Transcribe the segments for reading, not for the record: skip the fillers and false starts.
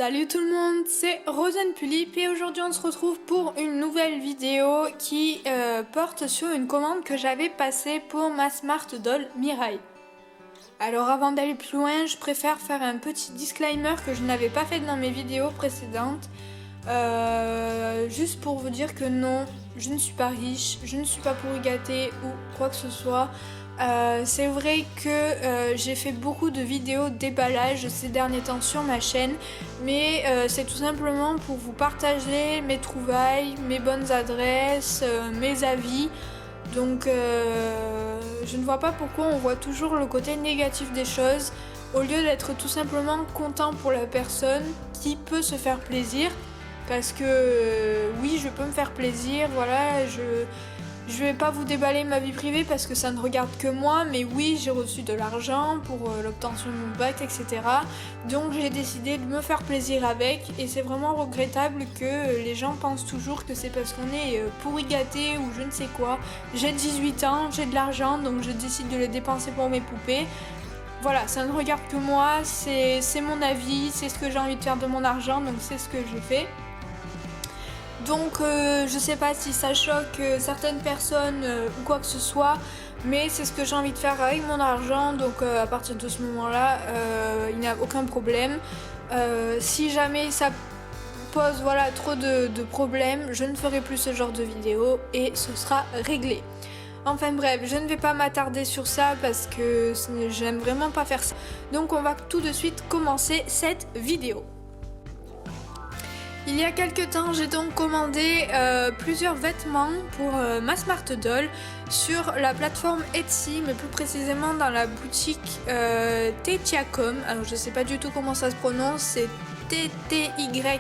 Salut tout le monde, c'est Rosenpulip et aujourd'hui on se retrouve pour une nouvelle vidéo qui porte sur une commande que j'avais passée pour ma Smart Doll Mirai. Alors avant d'aller plus loin, je préfère faire un petit disclaimer que je n'avais pas fait dans mes vidéos précédentes. Juste pour vous dire que non, je ne suis pas riche, je ne suis pas pourri gâté ou quoi que ce soit. C'est vrai que j'ai fait beaucoup de vidéos déballage ces derniers temps sur ma chaîne, mais c'est tout simplement pour vous partager mes trouvailles, mes bonnes adresses, mes avis. Donc je ne vois pas pourquoi on voit toujours le côté négatif des choses au lieu d'être tout simplement content pour la personne qui peut se faire plaisir. Parce que oui, je peux me faire plaisir, voilà, je vais pas vous déballer ma vie privée parce que ça ne regarde que moi, mais oui, j'ai reçu de l'argent pour l'obtention de mon bac, etc. Donc j'ai décidé de me faire plaisir avec, et c'est vraiment regrettable que les gens pensent toujours que c'est parce qu'on est pourri gâté ou je ne sais quoi. J'ai 18 ans, j'ai de l'argent, donc je décide de le dépenser pour mes poupées. Voilà, ça ne regarde que moi, c'est mon avis, c'est ce que j'ai envie de faire de mon argent, donc c'est ce que j'ai fait. Donc je sais pas si ça choque certaines personnes ou quoi que ce soit, mais c'est ce que j'ai envie de faire avec mon argent, donc à partir de ce moment-là, il n'y a aucun problème. Si jamais ça pose voilà, trop de problèmes, je ne ferai plus ce genre de vidéo et ce sera réglé. Enfin bref, je ne vais pas m'attarder sur ça parce que j'aime vraiment pas faire ça. Donc on va tout de suite commencer cette vidéo. Il y a quelques temps, j'ai donc commandé plusieurs vêtements pour ma Smart Doll sur la plateforme Etsy, mais plus précisément dans la boutique Tetyacom. Alors je sais pas du tout comment ça se prononce, c'est T-T-Y-A-C-O-M.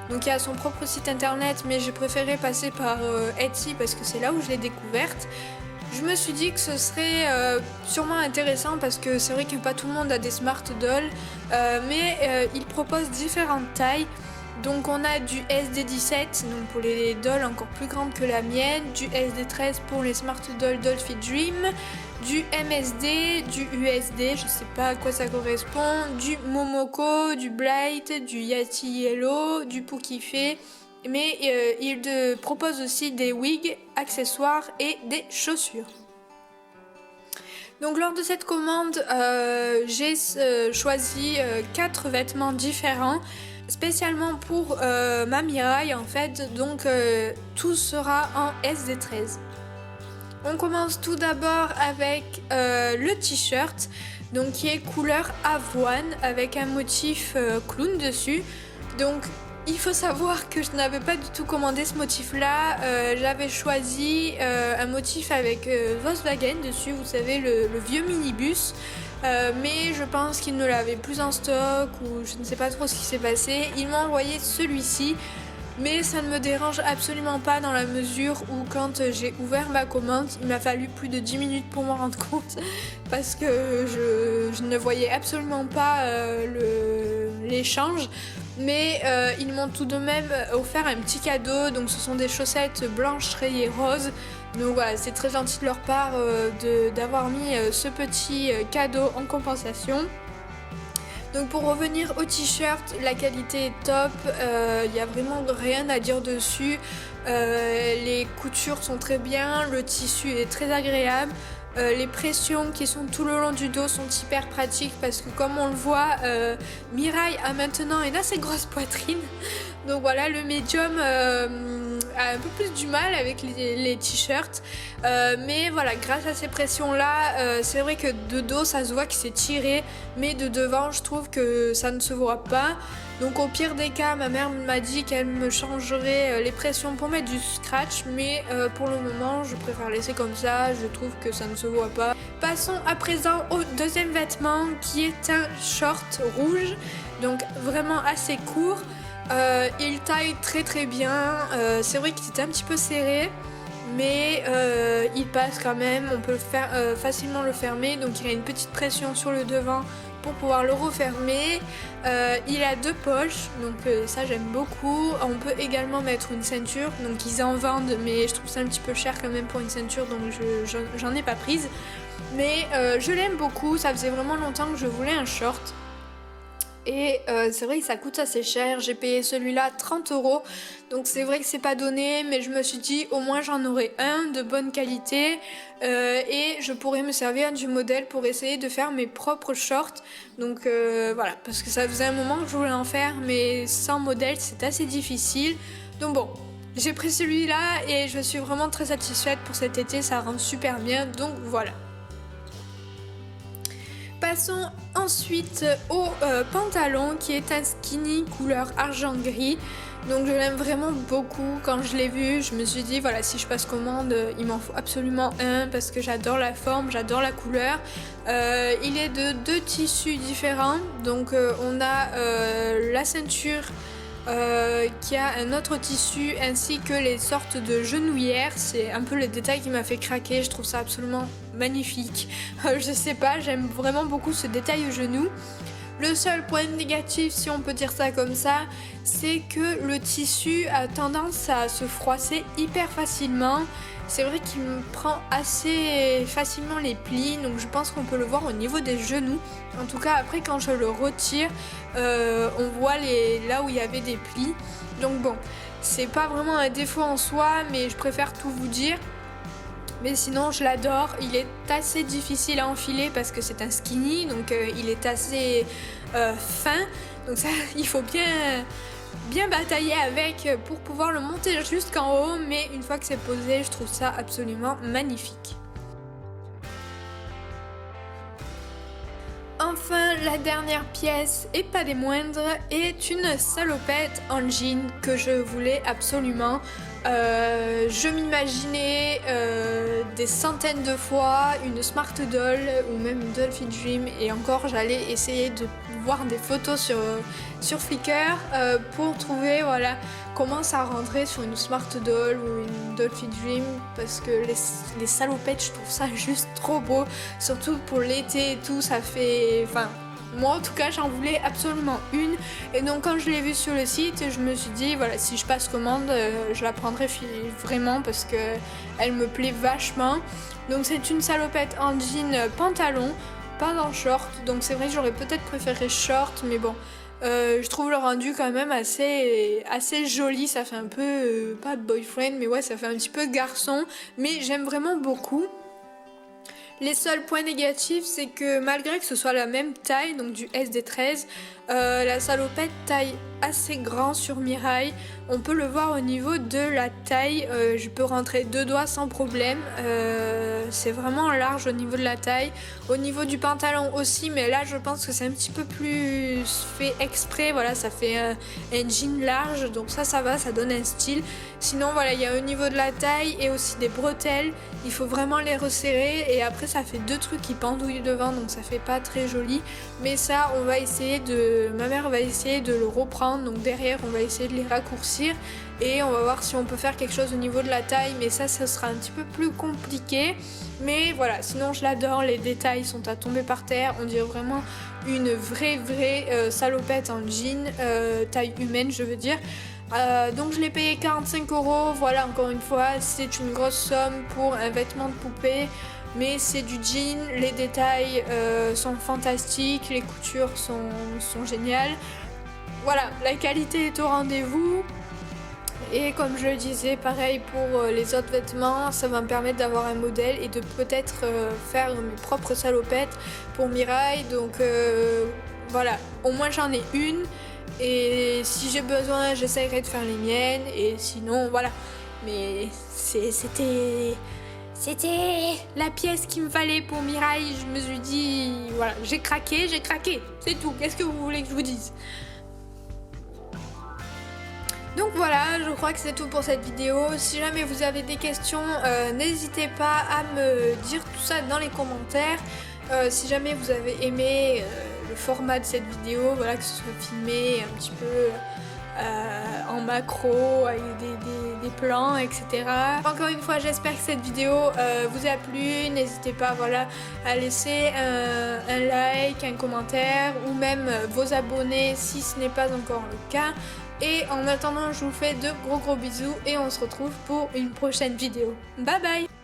Donc il y a son propre site internet, mais j'ai préféré passer par Etsy parce que c'est là où je l'ai découverte. Je me suis dit que ce serait sûrement intéressant parce que c'est vrai que pas tout le monde a des Smart Dolls, mais ils proposent différentes tailles. Donc on a du SD17, donc pour les dolls encore plus grandes que la mienne, du SD13 pour les Smart Doll Dolphy Dream, du MSD, du USD, je sais pas à quoi ça correspond, du Momoko, du Blight, du Yati Yellow, du Poukife. Mais il propose aussi des wigs, accessoires et des chaussures. Donc lors de cette commande, j'ai choisi 4 vêtements différents, spécialement pour ma Mirai en fait, donc tout sera en SD13. On commence tout d'abord avec le t-shirt, donc qui est couleur avoine avec un motif clown dessus. Donc il faut savoir que je n'avais pas du tout commandé ce motif-là, j'avais choisi un motif avec Volkswagen dessus, vous savez, le vieux minibus, mais je pense qu'il ne l'avait plus en stock ou je ne sais pas trop ce qui s'est passé. Ils m'ont envoyé celui-ci, mais ça ne me dérange absolument pas dans la mesure où quand j'ai ouvert ma commande, il m'a fallu plus de 10 minutes pour m'en rendre compte parce que je ne voyais absolument pas l'échange. Mais ils m'ont tout de même offert un petit cadeau, donc ce sont des chaussettes blanches rayées roses. Donc voilà, c'est très gentil de leur part d'avoir mis ce petit cadeau en compensation. Donc pour revenir au t-shirt, la qualité est top, il n'y a vraiment rien à dire dessus. Les coutures sont très bien, le tissu est très agréable. Les pressions qui sont tout le long du dos sont hyper pratiques parce que comme on le voit, Mirai a maintenant une assez grosse poitrine. Donc voilà, le médium a un peu plus du mal avec les t-shirts. Mais voilà, grâce à ces pressions-là, c'est vrai que de dos ça se voit que c'est tiré, mais de devant je trouve que ça ne se voit pas. Donc au pire des cas, ma mère m'a dit qu'elle me changerait les pressions pour mettre du scratch, mais pour le moment je préfère laisser comme ça, je trouve que ça ne se voit pas. Passons à présent au deuxième vêtement qui est un short rouge, donc vraiment assez court. Il taille très très bien, c'est vrai qu'il est un petit peu serré, mais il passe quand même, on peut facilement le fermer, donc il a une petite pression sur le devant pour pouvoir le refermer. Il a 2 poches, donc ça j'aime beaucoup. On peut également mettre une ceinture, donc ils en vendent, mais je trouve ça un petit peu cher quand même pour une ceinture, donc j'en ai pas prise. Mais je l'aime beaucoup, ça faisait vraiment longtemps que je voulais un short. Et c'est vrai que ça coûte assez cher, j'ai payé celui-là 30 €, donc c'est vrai que c'est pas donné, mais je me suis dit au moins j'en aurai un de bonne qualité et je pourrais me servir du modèle pour essayer de faire mes propres shorts. Donc voilà, parce que ça faisait un moment que je voulais en faire, mais sans modèle c'est assez difficile. Donc bon, j'ai pris celui-là et je suis vraiment très satisfaite pour cet été, ça rend super bien, donc voilà. Passons ensuite au pantalon qui est un skinny couleur argent-gris. Donc je l'aime vraiment beaucoup. Quand je l'ai vu, je me suis dit voilà, si je passe commande, il m'en faut absolument un parce que j'adore la forme, j'adore la couleur. Il est de 2 tissus différents. Donc on a la ceinture qui a un autre tissu ainsi que les sortes de genouillères. C'est un peu le détail qui m'a fait craquer, je trouve ça absolument magnifique. Je sais pas, j'aime vraiment beaucoup ce détail au genou. Le seul point négatif, si on peut dire ça comme ça, c'est que le tissu a tendance à se froisser hyper facilement. C'est vrai qu'il me prend assez facilement les plis, donc je pense qu'on peut le voir au niveau des genoux. En tout cas, après quand je le retire, on voit là où il y avait des plis. Donc bon, c'est pas vraiment un défaut en soi, mais je préfère tout vous dire. Mais sinon je l'adore, il est assez difficile à enfiler parce que c'est un skinny, donc il est assez fin, donc ça il faut bien batailler avec pour pouvoir le monter jusqu'en haut, mais une fois que c'est posé, je trouve ça absolument magnifique. Enfin, la dernière pièce, et pas des moindres, est une salopette en jean que je voulais absolument. Je m'imaginais des centaines de fois une Smart Doll ou même une Dolphin Dream, et encore j'allais essayer de voir des photos sur Flickr pour trouver voilà, comment ça rentrait sur une Smart Doll ou une Dolphin Dream, parce que les salopettes je trouve ça juste trop beau, surtout pour l'été et tout, ça fait... Enfin, moi en tout cas j'en voulais absolument une, et donc quand je l'ai vue sur le site je me suis dit voilà, si je passe commande je la prendrai vraiment parce que elle me plaît vachement. Donc c'est une salopette en jean pantalon, pas en short, donc c'est vrai que j'aurais peut-être préféré short, mais bon je trouve le rendu quand même assez joli, ça fait un peu pas boyfriend, mais ouais, ça fait un petit peu garçon, mais j'aime vraiment beaucoup. Les seuls points négatifs, c'est que malgré que ce soit la même taille, donc du SD13, la salopette taille assez grand sur Mirai. On peut le voir au niveau de la taille, je peux rentrer 2 doigts sans problème, c'est vraiment large au niveau de la taille. Au niveau du pantalon aussi, mais là je pense que c'est un petit peu plus fait exprès, voilà, ça fait un jean large, donc ça va, ça donne un style. Sinon voilà, il y a au niveau de la taille et aussi des bretelles, il faut vraiment les resserrer, et après ça fait 2 trucs qui pendouillent devant, donc ça fait pas très joli, mais ça on va essayer ma mère va essayer de le reprendre, donc derrière on va essayer de les raccourcir et on va voir si on peut faire quelque chose au niveau de la taille, mais ça sera un petit peu plus compliqué. Mais voilà, sinon je l'adore, les détails sont à tomber par terre, on dirait vraiment une vraie salopette en jean, taille humaine je veux dire. Donc je l'ai payé 45 €, voilà, encore une fois c'est une grosse somme pour un vêtement de poupée, mais c'est du jean, les détails sont fantastiques, les coutures sont géniales. Voilà, la qualité est au rendez-vous. Et comme je le disais, pareil pour les autres vêtements, ça va me permettre d'avoir un modèle et de peut-être faire mes propres salopettes pour Mirai. Donc voilà, au moins j'en ai une. Et si j'ai besoin, j'essaierai de faire les miennes. Et sinon, voilà. Mais c'était la pièce qu'il me fallait pour Mirai. Je me suis dit, voilà, j'ai craqué. C'est tout. Qu'est-ce que vous voulez que je vous dise ? Donc voilà, je crois que c'est tout pour cette vidéo. Si jamais vous avez des questions, n'hésitez pas à me dire tout ça dans les commentaires. Si jamais vous avez aimé le format de cette vidéo, voilà, que ce soit filmé un petit peu en macro, avec des plans, etc. Encore une fois, j'espère que cette vidéo vous a plu. N'hésitez pas, voilà, à laisser un like, un commentaire ou même vos abonnés si ce n'est pas encore le cas. Et en attendant, je vous fais de gros bisous et on se retrouve pour une prochaine vidéo. Bye bye!